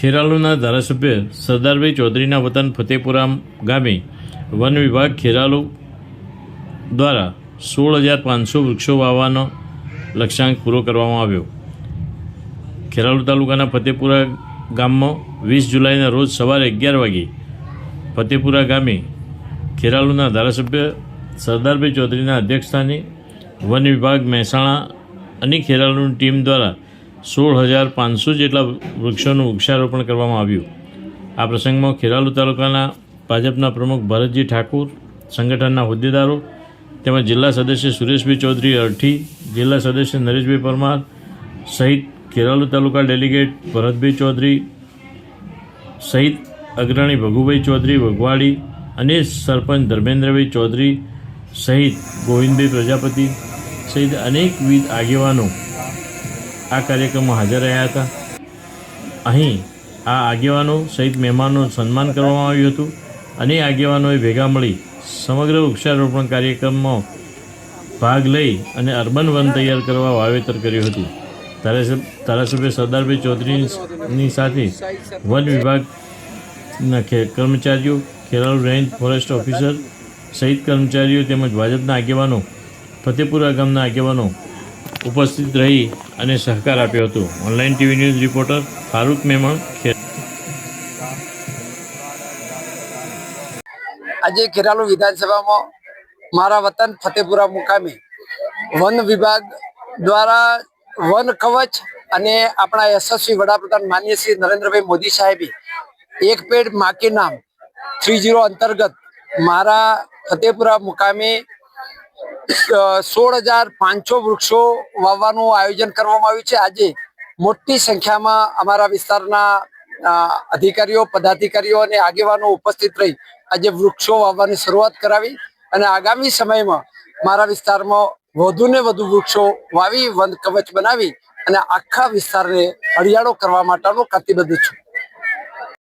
ખેરાલુના ધારાસભ્ય સરદારભાઈ ચૌધરીના વતન ફતેપુરા ગામે વન વિભાગ ખેરાલુ દ્વારા 16,500 વૃક્ષો વાવવાનો લક્ષ્યાંક પૂરો કરવામાં આવ્યો. ખેરાલુ તાલુકાના ફતેપુરા ગામમાં 20 જુલાઈના રોજ સવારે 11 વાગે ફતેપુરા ગામે ખેરાલુના ધારાસભ્ય સરદારભાઈ ચૌધરીના અધ્યક્ષસ્થાને વન વિભાગ મહેસાણા અને ખેરાલુની ટીમ દ્વારા 16,500 જેટલા વૃક્ષોનું વૃક્ષારોપણ કરવામાં આવ્યું. આ પ્રસંગમાં ખેરાલુ તાલુકાના ભાજપના પ્રમુખ ભરતજી ઠાકુર, સંગઠનના હોદ્દેદારો તેમજ જિલ્લા સદસ્ય સુરેશભાઈ ચૌધરી અરઠી, જિલ્લા સદસ્ય નરેશભાઈ પરમાર સહિત ખેરાલુ તાલુકા ડેલિગેટ ભરતભાઈ ચૌધરી સહિત અગ્રણી ભગુભાઈ ચૌધરી વઘવાડી અને સરપંચ ધર્મેન્દ્રભાઈ ચૌધરી સહિત ગોવિંદભાઈ પ્રજાપતિ સહિત અનેકવિધ આગેવાનો આ કાર્યક્રમમાં હાજર રહ્યા હતા. અહીં આ આગેવાનો સહિત મહેમાનોનું સન્માન કરવામાં આવ્યું હતું અને આગેવાનોએ ભેગા મળી સમગ્ર વૃક્ષારોપણ કાર્યક્રમમાં ભાગ લઈ અને અર્બન વન તૈયાર કરવા વાવેતર કર્યું હતું. ધારાસભ્ય સરદારભાઈ ચૌધરીની સાથે વન વિભાગના કર્મચારીઓ, ખેરાલુ રેન્જ ફોરેસ્ટ ઓફિસર સહિત કર્મચારીઓ તેમજ ભાજપના આગેવાનો, ફતેપુરા ગામના આગેવાનો ઉપસ્થિત રહી અને સહકાર આપ્યો હતો. Online TV news reporter Farooq Memon. આજે ખેરાલુ વિધાનસભામાં મારા વતન ફતેપુરા મુકામે વન વિભાગ દ્વારા વન કવચ અને આપણા યશસ્વી વડાપ્રધાન માનનીય શ્રી નરેન્દ્રભાઈ મોદી સાહેબે એક પેડ માં કે નામ 30 અંતર્ગત મારા ફતેપુરા મુકામે 16,500 વૃક્ષો વાવવાનું આયોજન કરવામાં આવ્યું છે. આજે મોટી સંખ્યામાં અમારા વિસ્તારના અધિકારીઓ, પદાધિકારીઓ અને આગેવાનો ઉપસ્થિત રહી આજે વૃક્ષો વાવવાની શરૂઆત કરાવી અને આગામી સમયમાં મારા વિસ્તારમાં વધુને વધુ વૃક્ષો વાવી વન કવચ બનાવી અને આખા વિસ્તારને હરિયાળો કરવા માટેનો કટિબદ્ધ છું.